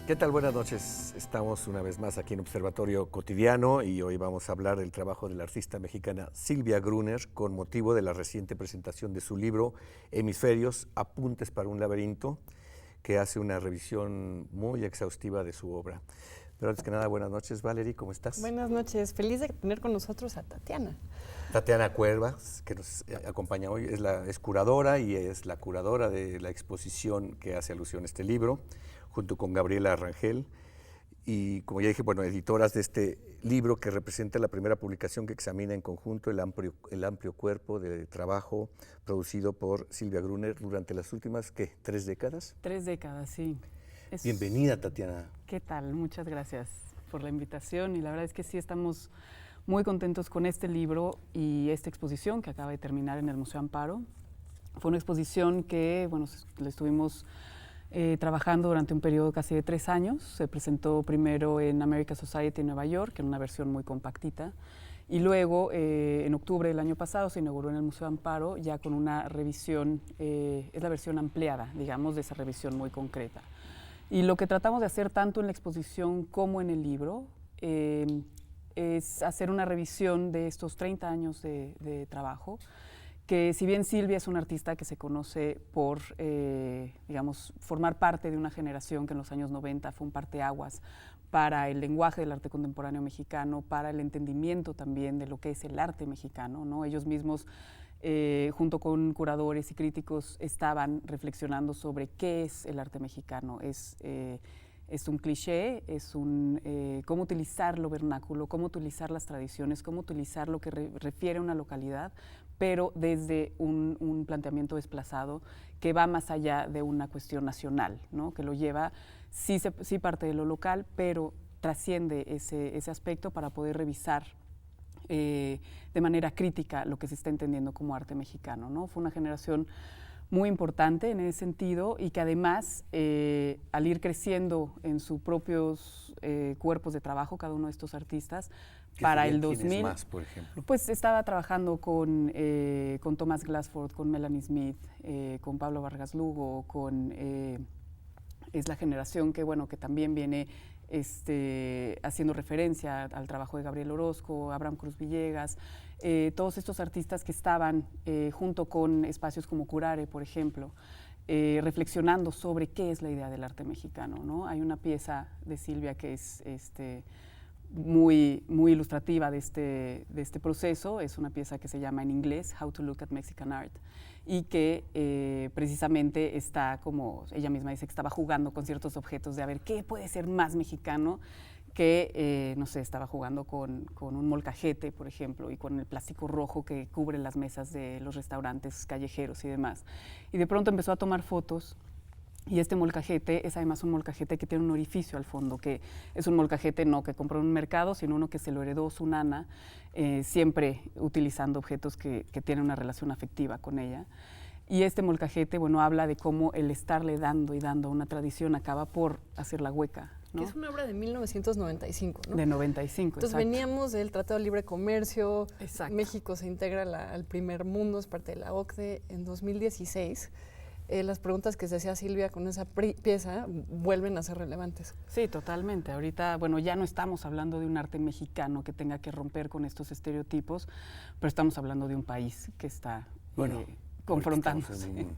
¿Qué tal? Buenas noches. Estamos una vez más aquí en Observatorio Cotidiano y hoy vamos a hablar del trabajo de la artista mexicana Silvia Gruner con motivo de la reciente presentación de su libro Hemisferios, Apuntes para un laberinto, que hace una revisión muy exhaustiva de su obra. Pero antes que nada, buenas noches, Valerie, ¿cómo estás? Buenas noches, feliz de tener con nosotros a Tatiana. Tatiana Cuervas, que nos acompaña hoy, es curadora y es la curadora de la exposición que hace alusión a este libro, junto con Gabriela Rangel. Y como ya dije, bueno, editoras de este libro que representa la primera publicación que examina en conjunto el amplio cuerpo de trabajo producido por Silvia Gruner durante las últimas, ¿qué? ¿3 décadas? 3 décadas, sí. Bienvenida, Tatiana. ¿Qué tal? Muchas gracias por la invitación y la verdad es que sí estamos muy contentos con este libro y esta exposición que acaba de terminar en el Museo Amparo. Fue una exposición que, bueno, la estuvimos trabajando durante un periodo casi de 3 años. Se presentó primero en American Society en Nueva York, en una versión muy compactita, y luego en octubre del año pasado se inauguró en el Museo Amparo ya con una revisión, es la versión ampliada, digamos, de esa revisión muy concreta. Y lo que tratamos de hacer tanto en la exposición como en el libro es hacer una revisión de estos 30 años de trabajo, que si bien Silvia es una artista que se conoce por, digamos, formar parte de una generación que en los años 90 fue un parteaguas para el lenguaje del arte contemporáneo mexicano, para el entendimiento también de lo que es el arte mexicano, ¿no? Ellos mismos, junto con curadores y críticos, estaban reflexionando sobre qué es el arte mexicano. Es un cliché, es cómo utilizar lo vernáculo, cómo utilizar las tradiciones, cómo utilizar lo que refiere a una localidad, pero desde un planteamiento desplazado que va más allá de una cuestión nacional, ¿no? Que lo lleva, sí parte de lo local, pero trasciende ese aspecto para poder revisar de manera crítica lo que se está entendiendo como arte mexicano, ¿no? Fue una generación muy importante en ese sentido y que además, al ir creciendo en sus propios cuerpos de trabajo, cada uno de estos artistas, para el 2000, ¿quién es más, por ejemplo? Pues estaba trabajando con Thomas Glassford, con Melanie Smith, con Pablo Vargas Lugo, es la generación que, bueno, que también viene haciendo referencia al trabajo de Gabriel Orozco, Abraham Cruz Villegas, todos estos artistas que estaban junto con espacios como Curare, por ejemplo, reflexionando sobre qué es la idea del arte mexicano, ¿no? Hay una pieza de Silvia que es muy ilustrativa de este proceso. Es una pieza que se llama en inglés How to Look at Mexican Art y que precisamente está, como ella misma dice, que estaba jugando con ciertos objetos de a ver qué puede ser más mexicano que, no sé, estaba jugando con un molcajete, por ejemplo, y con el plástico rojo que cubre las mesas de los restaurantes callejeros y demás. Y de pronto empezó a tomar fotos. Y este molcajete es además un molcajete que tiene un orificio al fondo, que es un molcajete no que compró en un mercado, sino uno que se lo heredó su nana, siempre utilizando objetos que tienen una relación afectiva con ella. Y este molcajete, bueno, habla de cómo el estarle dando y dando a una tradición acaba por hacerla hueca, ¿no? Que es una obra de 1995, ¿no? De 95, Entonces exacto. veníamos del Tratado de Libre Comercio, Exacto. México se integra al primer mundo, es parte de la OCDE en 2016. Las preguntas que se hacía Silvia con esa pieza vuelven a ser relevantes. Sí, totalmente. Ahorita, bueno, ya no estamos hablando de un arte mexicano que tenga que romper con estos estereotipos, pero estamos hablando de un país que está confrontándose. En un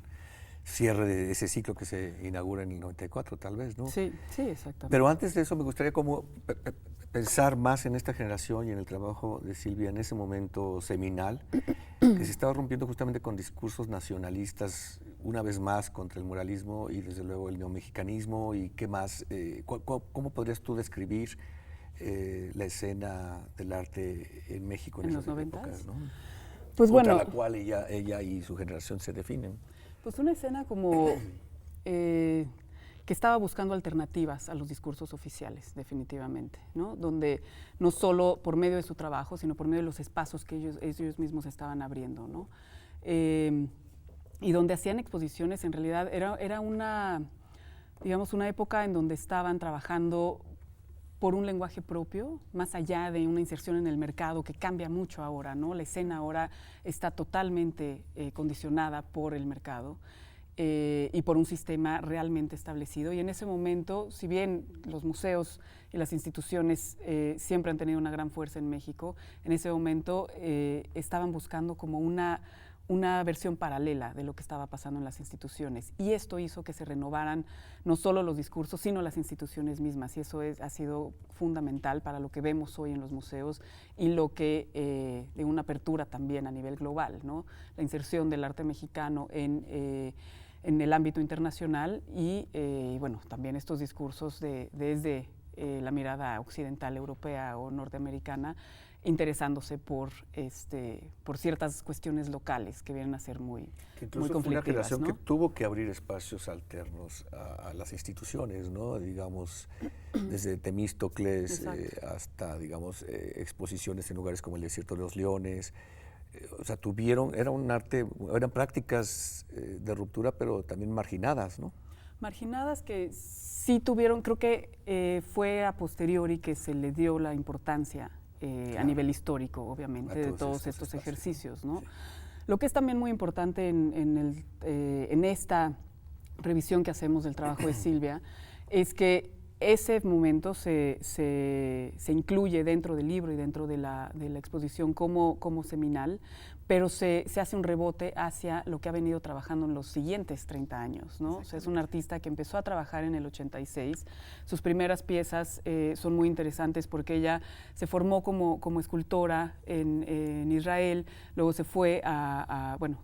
cierre de ese ciclo que se inaugura en el 94, tal vez, ¿no? Sí, exactamente. Pero antes de eso me gustaría como pensar más en esta generación y en el trabajo de Silvia en ese momento seminal, que se estaba rompiendo justamente con discursos nacionalistas, una vez más contra el muralismo y desde luego el neomexicanismo y qué más. ¿Cómo podrías tú describir la escena del arte en México en los esas 90s? épocas, ¿no? Pues contra bueno, la cual ella y su generación se definen. pues una escena como que estaba buscando alternativas a los discursos oficiales, definitivamente, ¿no? Donde no solo por medio de su trabajo, sino por medio de los espacios que ellos mismos estaban abriendo, ¿no? Y donde hacían exposiciones, en realidad era una, digamos, una época en donde estaban trabajando por un lenguaje propio, más allá de una inserción en el mercado que cambia mucho ahora, ¿no? La escena ahora está totalmente condicionada por el mercado. y por un sistema realmente establecido. Y en ese momento, si bien los museos y las instituciones siempre han tenido una gran fuerza en México, en ese momento estaban buscando como una versión paralela de lo que estaba pasando en las instituciones. Y esto hizo que se renovaran no solo los discursos, sino las instituciones mismas. Y eso ha sido fundamental para lo que vemos hoy en los museos y lo que, de una apertura también a nivel global, ¿no? La inserción del arte mexicano en el ámbito internacional y, bueno, también estos discursos desde la mirada occidental, europea o norteamericana, interesándose por ciertas cuestiones locales que vienen a ser muy conflictivas. Fue una generación, ¿no?, que tuvo que abrir espacios alternos a las instituciones, ¿no? Digamos, desde Temístocles hasta, digamos, exposiciones en lugares como el Desierto de los Leones. O sea, eran prácticas de ruptura, pero también marginadas, ¿no? Marginadas que sí tuvieron, creo que fue a posteriori que se le dio la importancia a nivel histórico, obviamente, de todos estos ejercicios, ¿no? Sí. Lo que es también muy importante en esta revisión que hacemos del trabajo de Silvia es que ese momento se incluye dentro del libro y dentro de la exposición como seminal, pero se hace un rebote hacia lo que ha venido trabajando en los siguientes 30 años, ¿no? O sea, es un artista que empezó a trabajar en el 86. Sus primeras piezas son muy interesantes porque ella se formó como escultora en Israel, luego se fue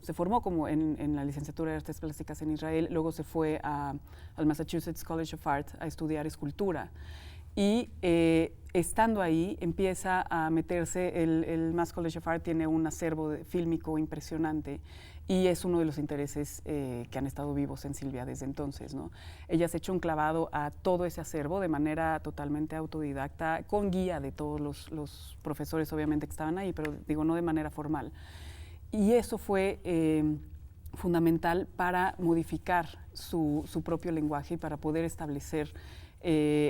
se formó como en la licenciatura de Artes Plásticas en Israel, luego se fue al Massachusetts College of Art a estudiar escultura. Y estando ahí empieza a meterse, el Mass College of Art tiene un acervo fílmico impresionante y es uno de los intereses que han estado vivos en Silvia desde entonces, ¿no? Ella se echó un clavado a todo ese acervo de manera totalmente autodidacta, con guía de todos los profesores obviamente que estaban ahí, pero digo, no de manera formal. Y eso fue fundamental para modificar su propio lenguaje y para poder establecer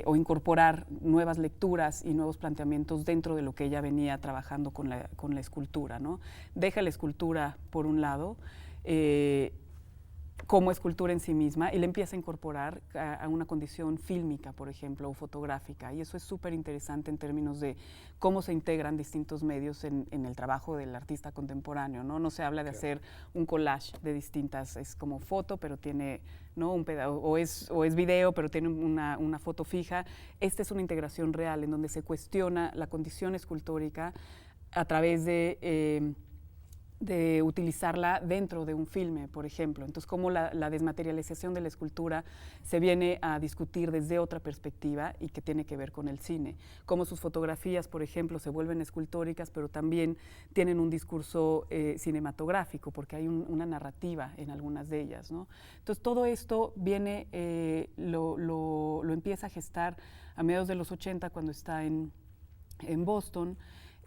o incorporar nuevas lecturas y nuevos planteamientos dentro de lo que ella venía trabajando con la escultura, ¿no? Deja la escultura por un lado como escultura en sí misma y le empieza a incorporar a una condición fílmica, por ejemplo, o fotográfica, y eso es súper interesante en términos de cómo se integran distintos medios en el trabajo del artista contemporáneo, ¿no? No se habla de hacer un collage de distintas, es como foto, pero tiene, ¿no?, un pedazo, o es video, pero tiene una foto fija. Esta es una integración real en donde se cuestiona la condición escultórica a través de utilizarla dentro de un filme, por ejemplo. Entonces, cómo la desmaterialización de la escultura se viene a discutir desde otra perspectiva y que tiene que ver con el cine. Cómo sus fotografías, por ejemplo, se vuelven escultóricas, pero también tienen un discurso cinematográfico, porque hay una narrativa en algunas de ellas, ¿no? Entonces, todo esto viene, lo empieza a gestar a mediados de los 80, cuando está en Boston,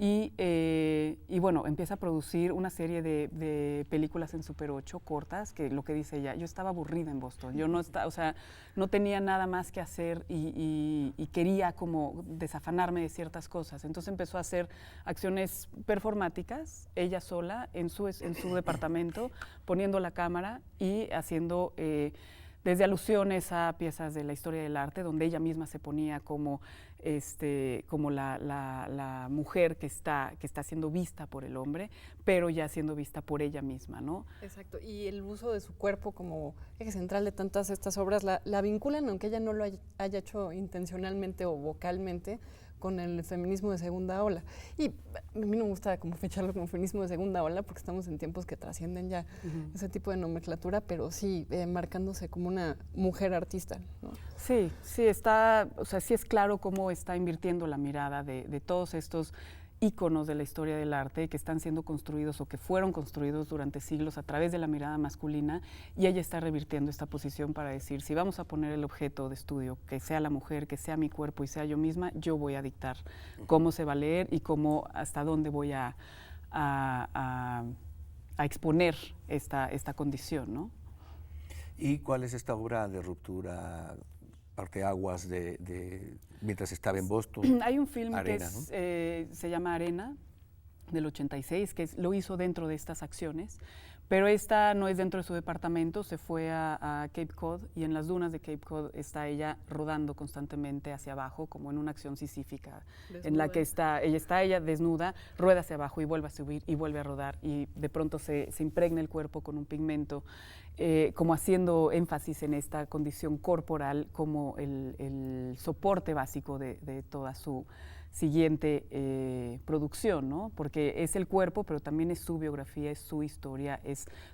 y bueno, empieza a producir una serie de películas en Super 8, cortas, que lo que dice ella, yo estaba aburrida en Boston, yo no tenía nada más que hacer y quería como desafanarme de ciertas cosas. Entonces empezó a hacer acciones performáticas, ella sola, en su departamento, poniendo la cámara y haciendo desde alusiones a piezas de la historia del arte, donde ella misma se ponía como la mujer que está siendo vista por el hombre, pero ya siendo vista por ella misma, ¿no? Exacto, y el uso de su cuerpo como eje central de tantas estas obras la vinculan, aunque ella no lo haya hecho intencionalmente o vocalmente, con el feminismo de segunda ola. Y a mí me gusta como fecharlo como feminismo de segunda ola porque estamos en tiempos que trascienden ya ese tipo de nomenclatura, pero sí marcándose como una mujer artista, ¿no? Sí, está, o sea, sí es claro cómo está invirtiendo la mirada de todos estos íconos de la historia del arte que están siendo construidos o que fueron construidos durante siglos a través de la mirada masculina, y ella está revirtiendo esta posición para decir, si vamos a poner el objeto de estudio, que sea la mujer, que sea mi cuerpo y sea yo misma, yo voy a dictar cómo se va a leer y cómo, hasta dónde voy a exponer esta condición, ¿no? ¿Y cuál es esta obra de ruptura, parteaguas mientras estaba en Boston? Hay un film Arena, que se llama Arena, del 86, que lo hizo dentro de estas acciones, Pero esta no es dentro de su departamento, se fue a Cape Cod y en las dunas de Cape Cod está ella rodando constantemente hacia abajo, como en una acción sisífica, en la que ella desnuda, rueda hacia abajo y vuelve a subir y vuelve a rodar y de pronto se impregna el cuerpo con un pigmento, como haciendo énfasis en esta condición corporal como el soporte básico de toda su siguiente producción, ¿no? Porque es el cuerpo, pero también es su biografía, es su historia,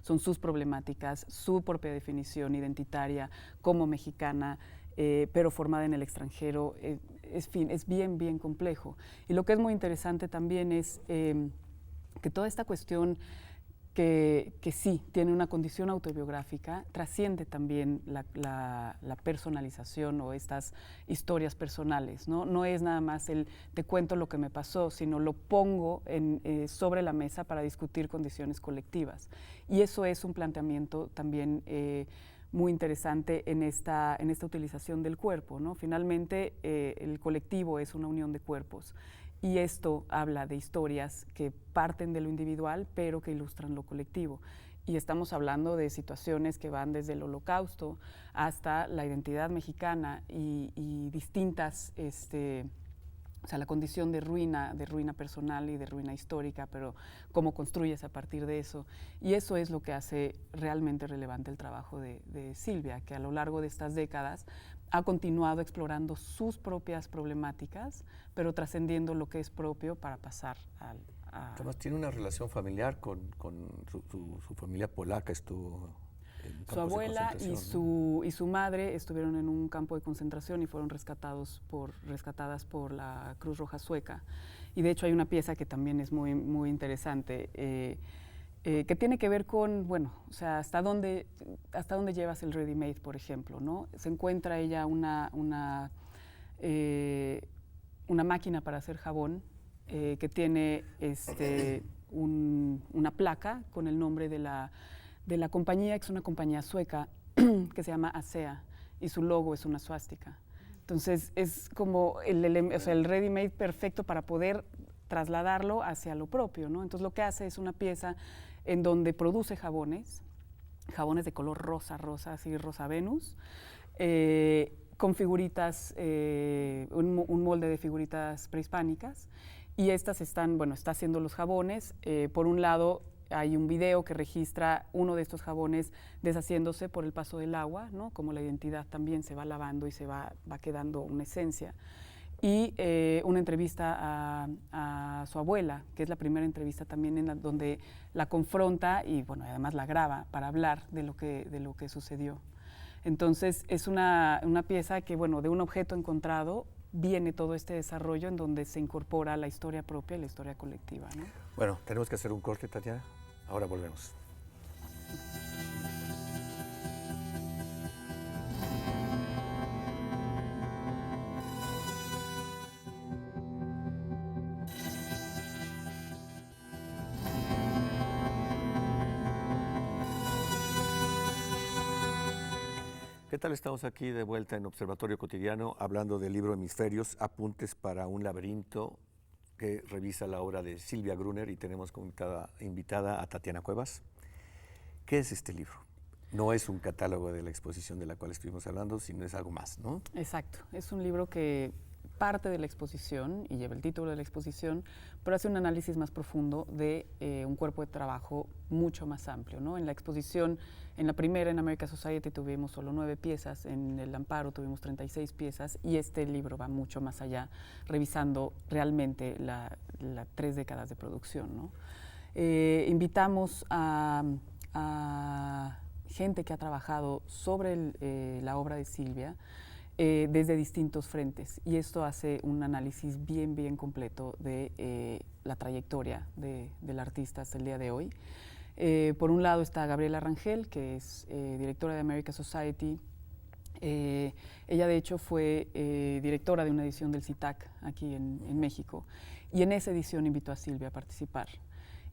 son sus problemáticas, su propia definición identitaria como mexicana, pero formada en el extranjero. Es bien, bien complejo. Y lo que es muy interesante también es que toda esta cuestión que sí tiene una condición autobiográfica, trasciende también la personalización o estas historias personales, ¿no? No es nada más el te cuento lo que me pasó, sino lo pongo sobre la mesa para discutir condiciones colectivas. Y eso es un planteamiento también muy interesante en esta utilización del cuerpo, ¿no? Finalmente, el colectivo es una unión de cuerpos. Y esto habla de historias que parten de lo individual, pero que ilustran lo colectivo. Y estamos hablando de situaciones que van desde el Holocausto hasta la identidad mexicana y distintas, o sea, la condición de ruina personal y de ruina histórica, pero cómo construyes a partir de eso. Y eso es lo que hace realmente relevante el trabajo de Silvia, que a lo largo de estas décadas ha continuado explorando sus propias problemáticas, pero trascendiendo lo que es propio para pasar Además tiene una relación familiar con su familia polaca, estuvo en campos su abuela de y su madre estuvieron en un campo de concentración y fueron rescatadas por la Cruz Roja Sueca. Y de hecho hay una pieza que también es muy, muy interesante, que tiene que ver con, bueno, o sea, hasta dónde llevas el ready-made, por ejemplo, ¿no? Se encuentra ella una máquina para hacer jabón que tiene una placa con el nombre de la compañía, que es una compañía sueca que se llama ASEA, y su logo es una suástica. Entonces es como el ready-made perfecto para poder trasladarlo hacia lo propio, ¿no? Entonces lo que hace es una pieza en donde produce jabones de color rosa, así rosa Venus, con figuritas, un molde de figuritas prehispánicas, y estas está haciendo los jabones. Por un lado hay un video que registra uno de estos jabones deshaciéndose por el paso del agua, ¿no? Como la identidad también se va lavando y se va quedando una esencia. Y una entrevista a su abuela, que es la primera entrevista también donde la confronta y bueno, además la graba para hablar de lo que sucedió. Entonces es una pieza que, bueno, de un objeto encontrado viene todo este desarrollo en donde se incorpora la historia propia y la historia colectiva, ¿no? Bueno, tenemos que hacer un corte, Tatiana. Ahora volvemos. ¿Qué tal? Estamos aquí de vuelta en Observatorio Cotidiano hablando del libro Hemisferios, apuntes para un laberinto, que revisa la obra de Silvia Gruner, y tenemos como invitada a Tatiana Cuevas. ¿Qué es este libro? No es un catálogo de la exposición de la cual estuvimos hablando, sino es algo más, ¿no? Exacto, es un libro que parte de la exposición y lleva el título de la exposición, pero hace un análisis más profundo de un cuerpo de trabajo mucho más amplio, ¿no? En la exposición, en la primera, en American Society, tuvimos solo 9 piezas, en el Amparo tuvimos 36 piezas, y este libro va mucho más allá, revisando realmente las 3 décadas de producción, ¿no? Invitamos a gente que ha trabajado sobre la obra de Silvia, desde distintos frentes, y esto hace un análisis bien, bien completo de la trayectoria del artista hasta el día de hoy. Por un lado está Gabriela Rangel, que es directora de American Society. Ella de hecho fue directora de una edición del CITAC aquí en México, y en esa edición invitó a Silvia a participar.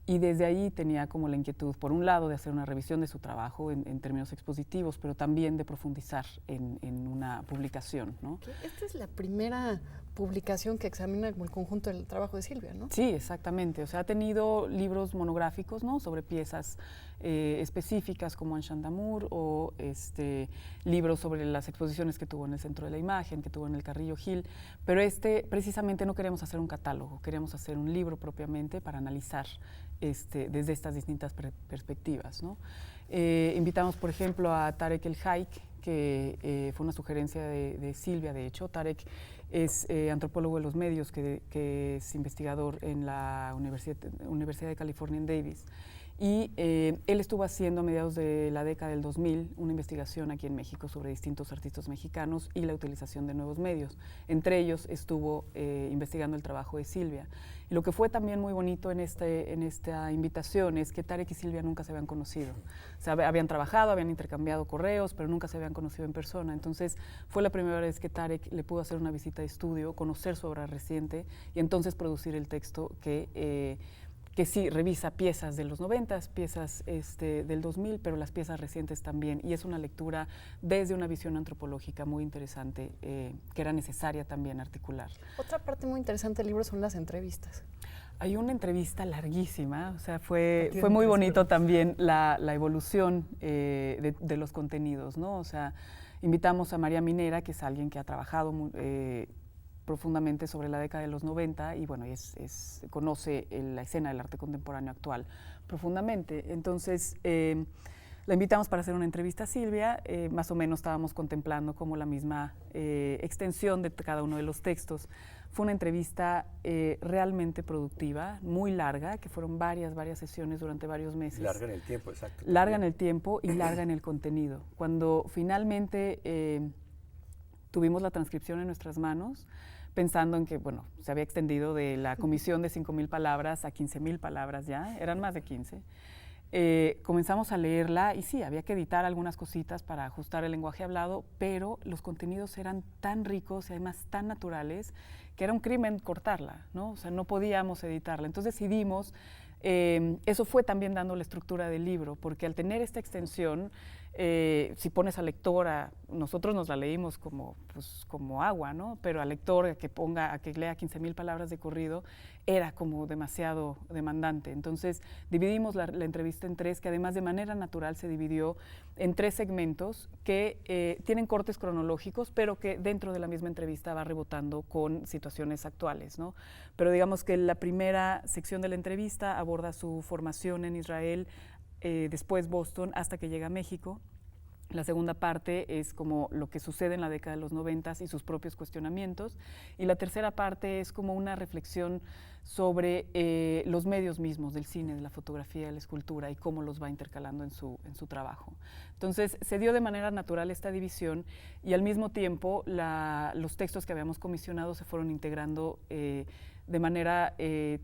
Y desde ahí tenía como la inquietud, por un lado, de hacer una revisión de su trabajo en términos expositivos, pero también de profundizar en una publicación, ¿no? Esta es la primera publicación que examina como el conjunto del trabajo de Silvia, ¿no? Sí, exactamente. O sea, ha tenido libros monográficos, ¿no?, sobre piezas específicas como Anshan Damour, o libros sobre las exposiciones que tuvo en el Centro de la Imagen, que tuvo en el Carrillo Gil, pero precisamente no queremos hacer un catálogo, queremos hacer un libro propiamente para analizar desde estas distintas perspectivas, ¿no? Invitamos, por ejemplo, a Tarek El Haik, que fue una sugerencia de Silvia, de hecho. Tarek es antropólogo de los medios, que es investigador en la Universidad de California en Davis. Y él estuvo haciendo a mediados de la década del 2000 una investigación aquí en México sobre distintos artistas mexicanos y la utilización de nuevos medios. Entre ellos estuvo investigando el trabajo de Silvia. Y lo que fue también muy bonito en esta invitación es que Tarek y Silvia nunca se habían conocido. O sea, habían trabajado, habían intercambiado correos, pero nunca se habían conocido en persona. Entonces fue la primera vez que Tarek le pudo hacer una visita de estudio, conocer su obra reciente y entonces producir el texto que sí revisa piezas de los 90, piezas del 2000, pero las piezas recientes también. Y es una lectura desde una visión antropológica muy interesante, que era necesaria también articular. Otra parte muy interesante del libro son las entrevistas. Hay una entrevista larguísima, o sea, fue muy bonito también la evolución de los contenidos, ¿no? O sea, invitamos a María Minera, que es alguien que ha trabajado profundamente sobre la década de los 90 y bueno, conoce la escena del arte contemporáneo actual profundamente. Entonces, la invitamos para hacer una entrevista a Silvia. Más o menos estábamos contemplando como la misma extensión de cada uno de los textos. Fue una entrevista realmente productiva, muy larga, que fueron varias sesiones durante varios meses. Larga en el tiempo, exacto. Larga en el tiempo y larga en el contenido. Cuando finalmente tuvimos la transcripción en nuestras manos, pensando en que, bueno, se había extendido de la comisión de 5,000 palabras a 15,000 palabras ya, eran más de 15. Comenzamos a leerla y sí, había que editar algunas cositas para ajustar el lenguaje hablado, pero los contenidos eran tan ricos y además tan naturales que era un crimen cortarla, ¿no? O sea, no podíamos editarla. Entonces decidimos, eso fue también dando la estructura del libro, porque al tener esta extensión, si pones al lector, nosotros nos la leímos como agua, ¿no? Pero al lector a que lea 15,000 palabras de corrido era como demasiado demandante. Entonces dividimos la entrevista en tres, que además de manera natural se dividió en 3 segmentos que tienen cortes cronológicos, pero que dentro de la misma entrevista va rebotando con situaciones actuales, ¿no? Pero digamos que la primera sección de la entrevista aborda su formación en Israel, después Boston, hasta que llega a México. La segunda parte es como lo que sucede en la década de los 90 y sus propios cuestionamientos. Y la tercera parte es como una reflexión sobre los medios mismos del cine, de la fotografía, de la escultura y cómo los va intercalando en su trabajo. Entonces se dio de manera natural esta división y al mismo tiempo los textos que habíamos comisionado se fueron integrando de manera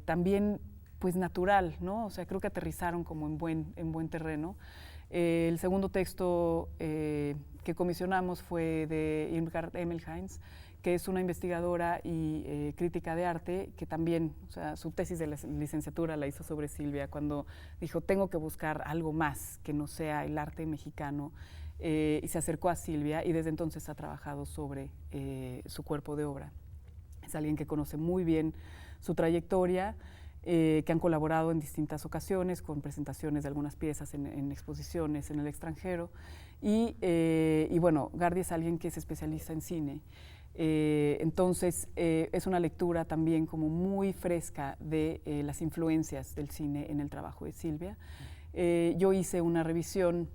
también pues natural, ¿no? O sea, creo que aterrizaron como en buen terreno. El segundo texto que comisionamos fue de Irmgard Emmelheins, que es una investigadora y crítica de arte, que también, o sea, su tesis de la licenciatura la hizo sobre Silvia, cuando dijo, tengo que buscar algo más que no sea el arte mexicano, y se acercó a Silvia y desde entonces ha trabajado sobre su cuerpo de obra. Es alguien que conoce muy bien su trayectoria, que han colaborado en distintas ocasiones con presentaciones de algunas piezas en exposiciones en el extranjero. Y bueno, Gardi es alguien que se especializa en cine. Entonces, es una lectura también como muy fresca de las influencias del cine en el trabajo de Silvia. Yo hice una revisión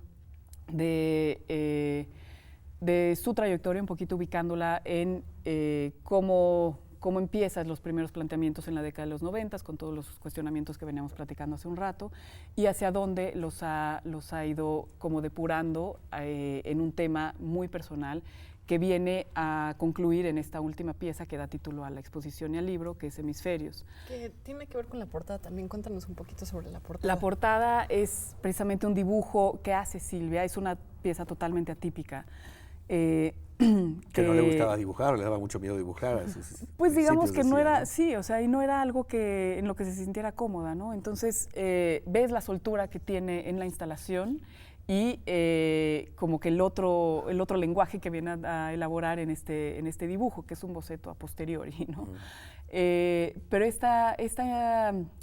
de su trayectoria, un poquito ubicándola en cómo empiezan los primeros planteamientos en la década de los 90, con todos los cuestionamientos que veníamos platicando hace un rato, y hacia dónde los ha ido como depurando en un tema muy personal que viene a concluir en esta última pieza que da título a la exposición y al libro, que es Hemisferios. Que tiene que ver con la portada también. Cuéntanos un poquito sobre la portada. La portada es precisamente un dibujo que hace Silvia, es una pieza totalmente atípica, Que no le gustaba dibujar, o le daba mucho miedo dibujar a sus pues digamos que no era, ¿no? sí, o sea, y no era algo que en lo que se sintiera cómoda, ¿no? Entonces, ves la soltura que tiene en la instalación y como que el otro lenguaje que viene a elaborar en este dibujo, que es un boceto a posteriori, ¿no? Pero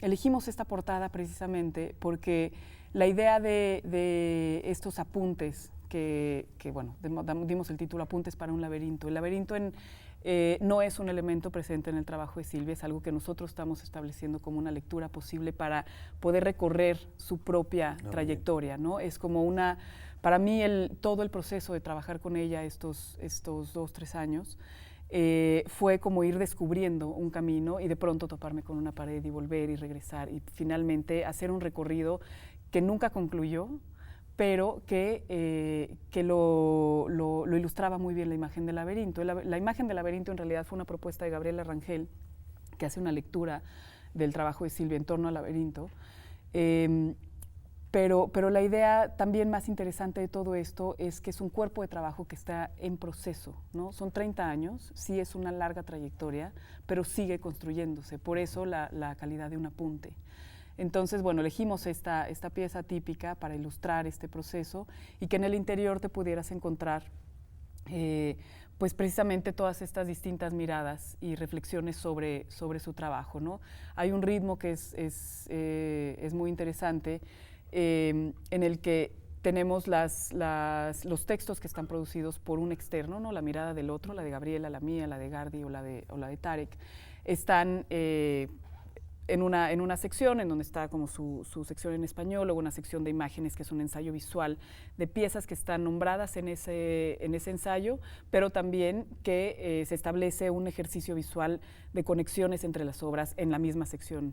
elegimos esta portada precisamente porque la idea de estos apuntes, que bueno, dimos el título Apuntes para un laberinto. El laberinto no es un elemento presente en el trabajo de Silvia, es algo que nosotros estamos estableciendo como una lectura posible para poder recorrer su propia trayectoria, ¿no? Es como para mí todo el proceso de trabajar con ella estos 2-3 años, fue como ir descubriendo un camino y de pronto toparme con una pared y volver y regresar y finalmente hacer un recorrido que nunca concluyó, pero que lo ilustraba muy bien la imagen del laberinto. La imagen del laberinto en realidad fue una propuesta de Gabriela Rangel, que hace una lectura del trabajo de Silvia en torno al laberinto. Pero la idea también más interesante de todo esto es que es un cuerpo de trabajo que está en proceso, ¿no? Son 30 años, sí es una larga trayectoria, pero sigue construyéndose, por eso la calidad de un apunte. Entonces, bueno, elegimos esta pieza típica para ilustrar este proceso y que en el interior te pudieras encontrar pues precisamente todas estas distintas miradas y reflexiones sobre su trabajo, ¿no? Hay un ritmo que es muy interesante, en el que tenemos los textos que están producidos por un externo, ¿no? La mirada del otro, la de Gabriela, la mía, la de Gardi o la de Tarek, están en una sección en donde está como su sección en español, luego una sección de imágenes que es un ensayo visual de piezas que están nombradas en ese ensayo, pero también que se establece un ejercicio visual de conexiones entre las obras en la misma sección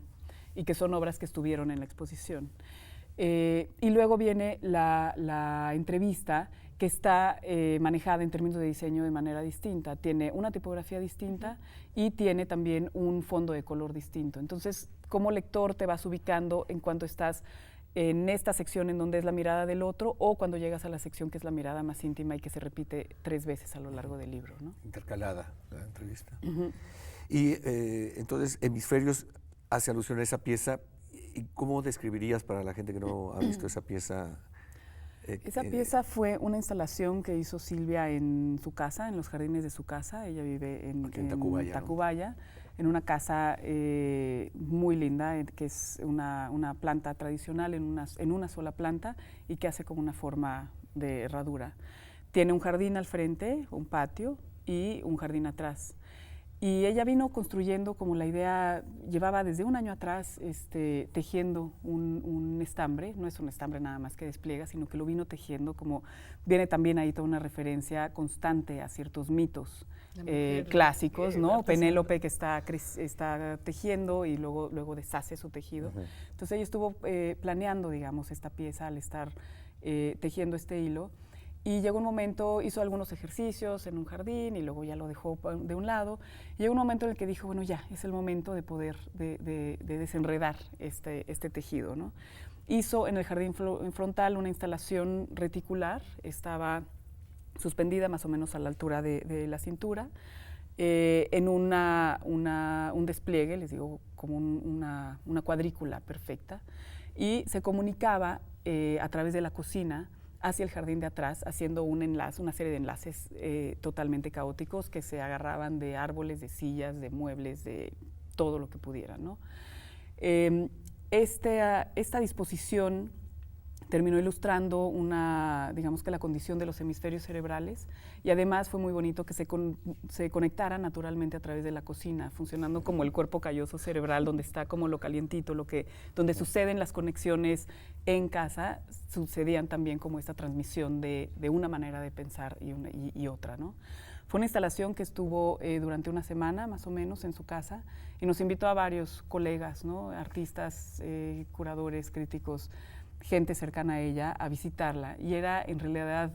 y que son obras que estuvieron en la exposición. Y luego viene la entrevista, que está manejada en términos de diseño de manera distinta. Tiene una tipografía distinta y tiene también un fondo de color distinto. Entonces, como lector te vas ubicando en cuanto estás en esta sección en donde es la mirada del otro o cuando llegas a la sección que es la mirada más íntima y que se repite 3 veces a lo largo del libro, ¿no? Intercalada la entrevista. Y entonces, Hemisferios hace alusión a esa pieza. ¿Y cómo describirías para la gente que no ha visto esa pieza? Esa pieza fue una instalación que hizo Silvia en su casa, en los jardines de su casa. Ella vive en Tacubaya, ¿no? En una casa muy linda, que es una planta tradicional en una sola planta y que hace como una forma de herradura. Tiene un jardín al frente, un patio y un jardín atrás. Y ella vino construyendo como la idea, llevaba desde un año atrás tejiendo un estambre, no es un estambre nada más que despliega, sino que lo vino tejiendo, como viene también ahí toda una referencia constante a ciertos mitos clásicos, ¿no? Penélope que está tejiendo y luego deshace su tejido. Entonces ella estuvo planeando, digamos, esta pieza al estar tejiendo este hilo. Y llegó un momento, hizo algunos ejercicios en un jardín y luego ya lo dejó de un lado. Y llegó un momento en el que dijo, bueno, ya, es el momento de poder de desenredar este tejido, ¿no? Hizo en el jardín frontal una instalación reticular, estaba suspendida más o menos a la altura de la cintura, en un despliegue, les digo, como una cuadrícula perfecta, y se comunicaba a través de la cocina hacia el jardín de atrás, haciendo una serie de enlaces totalmente caóticos que se agarraban de árboles, de sillas, de muebles, de todo lo que pudieran, ¿no? Esta disposición terminó ilustrando digamos que la condición de los hemisferios cerebrales y además fue muy bonito que se conectara naturalmente a través de la cocina, funcionando como el cuerpo calloso cerebral, donde está como lo calientito, donde suceden las conexiones en casa, sucedían también como esta transmisión de una manera de pensar y otra, ¿no? Fue una instalación que estuvo durante una semana más o menos en su casa y nos invitó a varios colegas, ¿no? Artistas, curadores, críticos, gente cercana a ella a visitarla y era en realidad,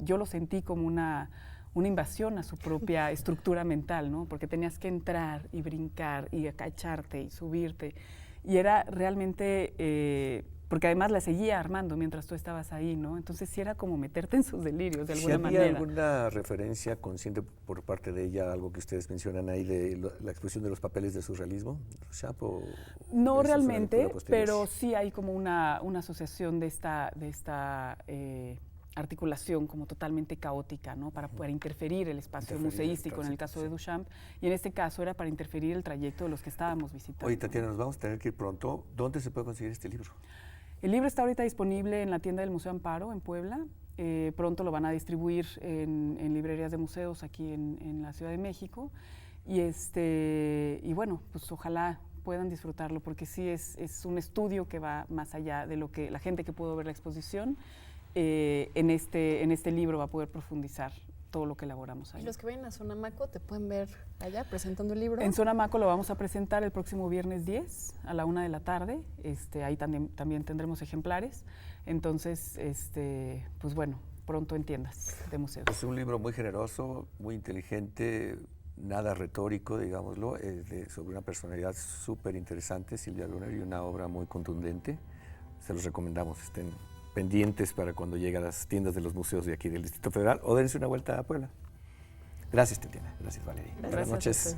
yo lo sentí como una invasión a su propia estructura mental, ¿no? Porque tenías que entrar y brincar y agacharte y subirte y era realmente porque además la seguía armando mientras tú estabas ahí, ¿no? Entonces sí era como meterte en sus delirios de alguna manera. ¿Había alguna referencia consciente por parte de ella, algo que ustedes mencionan ahí, de la exposición de los papeles de surrealismo? ¿Duchamp o no eso fue una realmente, lectura posterior? pero sí hay como una asociación de esta articulación como totalmente caótica, ¿no? Para poder interferir el espacio museístico en el caso de Duchamp, y en este caso era para interferir el trayecto de los que estábamos visitando. Oye, Tatiana, nos vamos a tener que ir pronto. ¿Dónde se puede conseguir este libro? El libro está ahorita disponible en la tienda del Museo Amparo, en Puebla. Pronto lo van a distribuir en librerías de museos aquí en la Ciudad de México. Y bueno, pues ojalá puedan disfrutarlo, porque sí es un estudio que va más allá de lo que la gente que pudo ver la exposición. En este libro va a poder profundizar todo lo que elaboramos ahí. ¿Y los que vayan a Sonamaco te pueden ver allá presentando el libro? En Sonamaco lo vamos a presentar el próximo viernes 10 a la 1 de la tarde. Ahí también tendremos ejemplares. Entonces, pues bueno, pronto en tiendas de museos. Es un libro muy generoso, muy inteligente, nada retórico, digámoslo, sobre una personalidad súper interesante, Silvia Brunner, y una obra muy contundente. Se los recomendamos, estén pendientes para cuando llegue a las tiendas de los museos de aquí del Distrito Federal o dense una vuelta a Puebla. Gracias, Tatiana. Gracias, Valeria. Buenas noches.